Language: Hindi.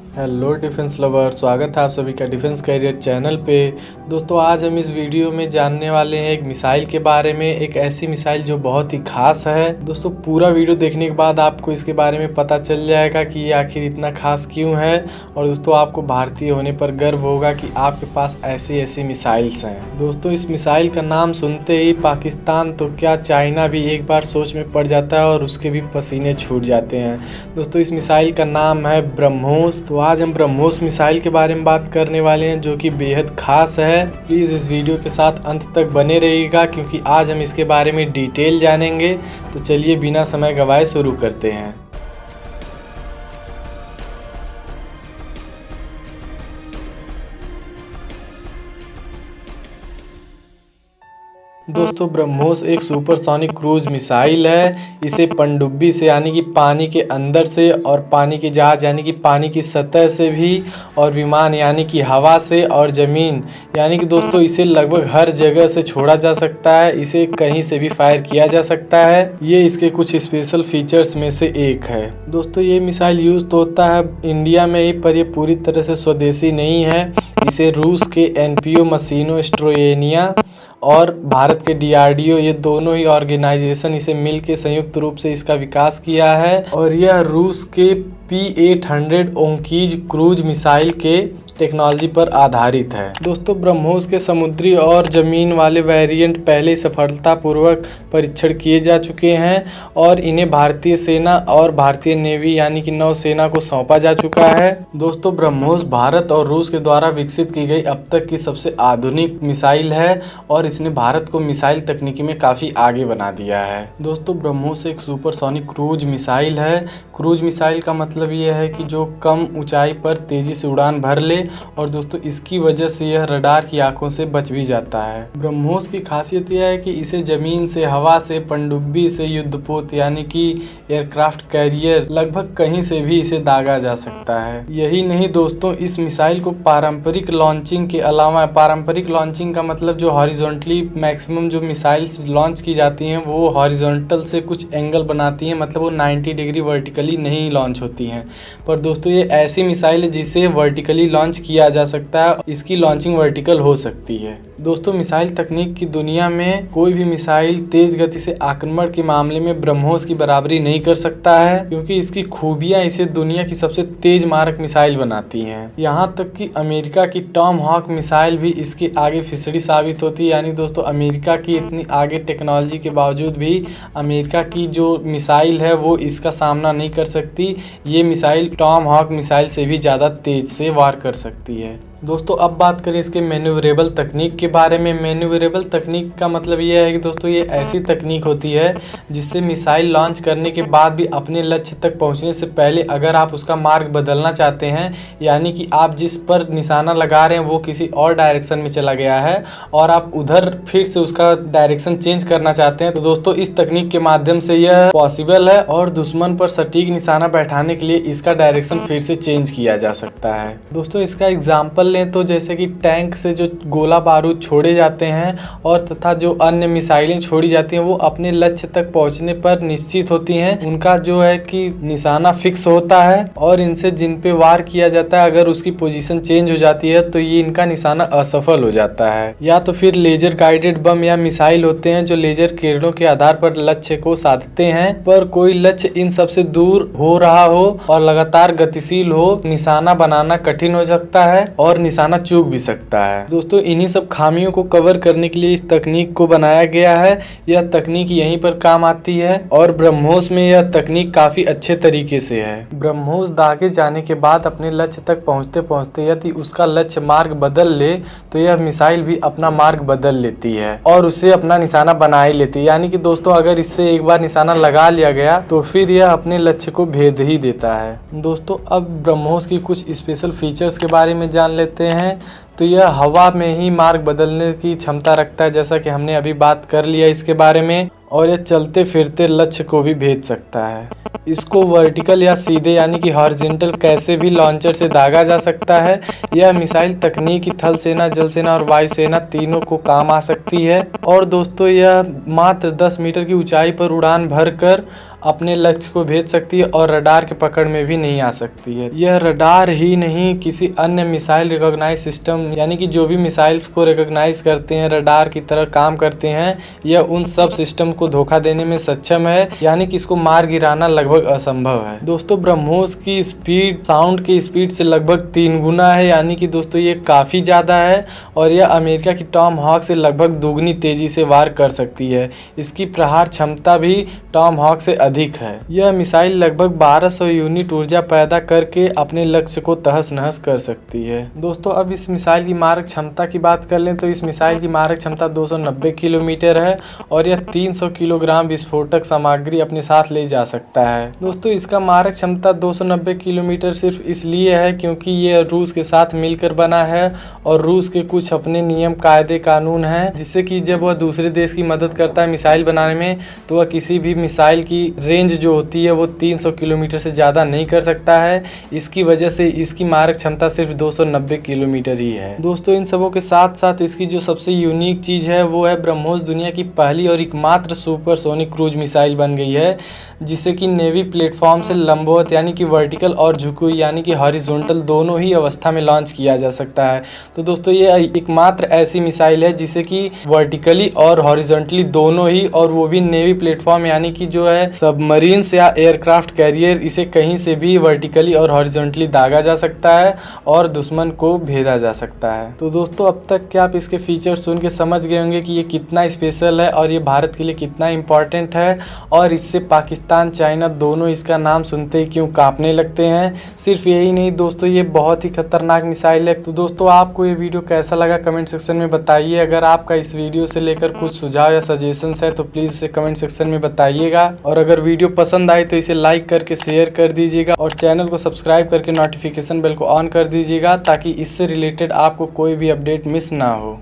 हेलो डिफेंस लवर, स्वागत है आप सभी का डिफेंस कैरियर चैनल पे। दोस्तों आज हम इस वीडियो में जानने वाले हैं एक मिसाइल के बारे में, एक ऐसी मिसाइल जो बहुत ही खास है। दोस्तों पूरा वीडियो देखने के बाद आपको इसके बारे में पता चल जाएगा कि ये आखिर इतना खास क्यों है। और दोस्तों आपको भारतीय होने पर गर्व होगा कि आपके पास ऐसी ऐसी मिसाइल्स हैं। दोस्तों इस मिसाइल का नाम सुनते ही पाकिस्तान तो क्या चाइना भी एक बार सोच में पड़ जाता है और उसके भी पसीने छूट जाते हैं। दोस्तों इस मिसाइल का नाम है ब्रह्मोस। तो आज हम ब्रह्मोस मिसाइल के बारे में बात करने वाले हैं जो कि बेहद खास है। प्लीज़ इस वीडियो के साथ अंत तक बने रहिएगा क्योंकि आज हम इसके बारे में डिटेल जानेंगे। तो चलिए बिना समय गवाए शुरू करते हैं। दोस्तों ब्रह्मोस एक सुपरसोनिक क्रूज मिसाइल है। इसे पनडुब्बी से यानी कि पानी के अंदर से, और पानी के जहाज यानी कि पानी की सतह से भी, और विमान यानी कि हवा से, और ज़मीन यानी कि दोस्तों इसे लगभग हर जगह से छोड़ा जा सकता है। इसे कहीं से भी फायर किया जा सकता है। ये इसके कुछ स्पेशल फीचर्स में से एक है। दोस्तों ये मिसाइल यूज़ तो होता है इंडिया में ही, पर ये पूरी तरह से स्वदेशी नहीं है। इसे रूस के एनपीओ मशीनो स्ट्रोएनिया और भारत के डीआरडीओ, ये दोनों ही ऑर्गेनाइजेशन इसे मिल के संयुक्त रूप से इसका विकास किया है। और यह रूस के P-800 ओंकीज क्रूज मिसाइल के टेक्नोलॉजी पर आधारित है। दोस्तों ब्रह्मोस के समुद्री और जमीन वाले वेरिएंट पहले सफलतापूर्वक परीक्षण किए जा चुके हैं और इन्हें भारतीय सेना और भारतीय नेवी यानी कि नौसेना को सौंपा जा चुका है। दोस्तों ब्रह्मोस भारत और रूस के द्वारा विकसित की गई अब तक की सबसे आधुनिक मिसाइल है और इसने भारत को मिसाइल तकनीकी में काफ़ी आगे बना दिया है। दोस्तों ब्रह्मोस एक सुपरसोनिक क्रूज मिसाइल है। क्रूज मिसाइल का मतलब ये है कि जो कम ऊंचाई पर तेजी से उड़ान भर ले, और दोस्तों इसकी वजह से यह रडार की आंखों से बच भी जाता है। ब्रह्मोस की खासियत यह है कि इसे जमीन से, हवा से, पनडुब्बी से, युद्धपोत यानी कि एयरक्राफ्ट कैरियर, लगभग कहीं से भी इसे दागा जा सकता है। यही नहीं दोस्तों, इस मिसाइल को पारंपरिक लॉन्चिंग के अलावा, पारंपरिक लॉन्चिंग का मतलब जो हॉरिजॉन्टली मैक्सिमम जो मिसाइल्स लॉन्च की जाती हैं वो हॉरिजॉन्टल से कुछ एंगल बनाती हैं, मतलब वो 90 डिग्री वर्टिकली नहीं लॉन्च होती हैं। पर दोस्तों ये ऐसी मिसाइल है जिसे वर्टिकली लॉन्च किया जा सकता है। इसकी लॉन्चिंग वर्टिकल हो सकती है। दोस्तों मिसाइल तकनीक की दुनिया में कोई भी मिसाइल तेज गति से आक्रमण के मामले में ब्रह्मोस की बराबरी नहीं कर सकता है, क्योंकि इसकी खूबियां इसे दुनिया की सबसे तेज मारक मिसाइल बनाती हैं। यहाँ तक कि अमेरिका की टॉम हॉक मिसाइल भी इसके आगे फिसड़ी साबित होती है। यानी दोस्तों अमेरिका की इतनी आगे टेक्नोलॉजी के बावजूद भी अमेरिका की जो मिसाइल है वो इसका सामना नहीं कर सकती। ये मिसाइल टॉम हॉक मिसाइल से भी ज़्यादा तेज से वार कर सकती है। दोस्तों अब बात करें इसके मैन्यूवरेबल तकनीक के बारे में। मैन्यूवरेबल तकनीक का मतलब ये है कि दोस्तों ये ऐसी तकनीक होती है जिससे मिसाइल लॉन्च करने के बाद भी अपने लक्ष्य तक पहुंचने से पहले अगर आप उसका मार्ग बदलना चाहते हैं, यानी कि आप जिस पर निशाना लगा रहे हैं वो किसी और डायरेक्शन में चला गया है और आप उधर फिर से उसका डायरेक्शन चेंज करना चाहते हैं, तो दोस्तों इस तकनीक के माध्यम से यह पॉसिबल है और दुश्मन पर सटीक निशाना बैठाने के लिए इसका डायरेक्शन फिर से चेंज किया जा सकता है। दोस्तों इसका एग्जाम्पल लें तो जैसे कि टैंक से जो गोला बारूद छोड़े जाते हैं और तथा जो अन्य मिसाइलें छोड़ी जाती हैं वो अपने लक्ष्य तक पहुंचने पर निश्चित होती हैं। उनका जो है कि निशाना फिक्स होता है और इनसे जिन पे वार किया जाता है अगर उसकी पोजीशन चेंज हो जाती है तो ये इनका निशाना असफल हो जाता है। या तो फिर लेजर गाइडेड बम या मिसाइल होते हैं जो लेजर किरणों के आधार पर लक्ष्य को साधते हैं, पर कोई लक्ष्य इन सबसे दूर हो रहा हो और लगातार गतिशील हो, निशाना बनाना कठिन हो सकता है और निशाना चूक भी सकता है। दोस्तों इन्हीं सब खामियों को कवर करने के लिए इस तकनीक को बनाया गया है। यह तकनीक यहीं पर काम आती है और ब्रह्मोस में यह तकनीक काफी अच्छे तरीके से है। ब्रह्मोस दागे जाने के बाद अपने लक्ष्य तक पहुंचते पहुंचते यदि उसका लक्ष्य मार्ग बदल ले तो यह मिसाइल भी अपना मार्ग बदल लेती है और उसे अपना निशाना बना ही लेती है। यानी कि दोस्तों अगर इससे एक बार निशाना लगा लिया गया तो फिर यह अपने लक्ष्य को भेद ही देता है। दोस्तों अब ब्रह्मोस की कुछ स्पेशल फीचर्स के बारे में जान लेते हैं। तो यह हवा में ही मार्ग बदलने की क्षमता रखता है, जैसा कि हमने अभी बात कर लिया इसके बारे में। और यह चलते फिरते लक्ष्य को भी भेज सकता है। इसको वर्टिकल या सीधे यानी कि हॉरिजॉन्टल कैसे भी लॉन्चर से दागा जा सकता है। यह मिसाइल तकनीकी थल सेना, जल सेना और वायु सेना तीनों को काम आ सकती है। और दोस्तों यह मात्र 10 मीटर की ऊंचाई पर उड़ान भरकर अपने लक्ष्य को भेज सकती है और रडार के पकड़ में भी नहीं आ सकती है। यह रडार ही नहीं, किसी अन्य मिसाइल रिकॉग्नाइज सिस्टम यानी कि जो भी मिसाइल्स को रिकॉग्नाइज करते हैं, रडार की तरह काम करते हैं, यह उन सब सिस्टम को धोखा देने में सक्षम है, यानी कि इसको मार गिराना लगभग असंभव है। दोस्तों ब्रह्मोस की स्पीड साउंड की स्पीड से लगभग 3 गुना है, यानी कि दोस्तों ये काफ़ी ज़्यादा है। और यह अमेरिका की टॉम हॉक से लगभग दुगनी तेजी से वार कर सकती है। इसकी प्रहार क्षमता भी टॉम हॉक से अधिक है। यह मिसाइल लगभग 1200 यूनिट ऊर्जा पैदा करके अपने लक्ष्य को तहस नहस कर सकती है। दोस्तों अब इस मिसाइल की मारक क्षमता की बात कर लें तो इस मिसाइल की मारक क्षमता 290 किलोमीटर है और यह 300 किलोग्राम विस्फोटक सामग्री अपने साथ ले जा सकता है। दोस्तों इसका मारक क्षमता 290 किलोमीटर सिर्फ इसलिए है क्योंकि यह रूस के साथ मिलकर बना है और रूस के कुछ अपने नियम कायदे कानून हैं, जिससे कि जब वह दूसरे देश की मदद करता है मिसाइल बनाने में तो वह किसी भी मिसाइल की रेंज जो होती है वो 300 किलोमीटर से ज़्यादा नहीं कर सकता है। इसकी वजह से इसकी मारक क्षमता सिर्फ 290 किलोमीटर ही है। दोस्तों इन सबों के साथ साथ इसकी जो सबसे यूनिक चीज़ है वो है ब्रह्मोस दुनिया की पहली और एकमात्र सुपरसोनिक क्रूज मिसाइल बन गई है, जिसे कि नेवी प्लेटफॉर्म से लंबवत यानी कि वर्टिकल और झुकी हुई यानी कि हॉरिजॉन्टल दोनों ही अवस्था में लॉन्च किया जा सकता है। तो दोस्तों ये एकमात्र ऐसी मिसाइल है जिसे कि वर्टिकली और हॉरिजॉन्टली दोनों ही, और वो भी नेवी प्लेटफॉर्म यानी कि जो है सबमरीन्स या एयरक्राफ्ट कैरियर, इसे कहीं से भी वर्टिकली और हॉरिजॉन्टली दागा जा सकता है और दुश्मन को भेजा जा सकता है। तो दोस्तों अब तक क्या आप इसके फीचर्स सुन के समझ गए होंगे कि ये कितना स्पेशल है और ये भारत के लिए कितना इम्पोर्टेंट है, और इससे पाकिस्तान चाइना दोनों इसका नाम सुनते ही क्यों कांपने लगते हैं। सिर्फ यही नहीं दोस्तों, ये बहुत ही खतरनाक मिसाइल है। तो दोस्तों आपको ये वीडियो कैसा लगा कमेंट सेक्शन में बताइए। अगर आपका इस वीडियो से लेकर कुछ सुझाव या सजेशंस है तो प्लीज़ उसे कमेंट सेक्शन में बताइएगा। और अगर वीडियो पसंद आए तो इसे लाइक करके शेयर कर दीजिएगा और चैनल को सब्सक्राइब करके नोटिफिकेशन बेल को ऑन कर दीजिएगा ताकि इससे रिलेटेड आपको कोई भी अपडेट मिस ना हो।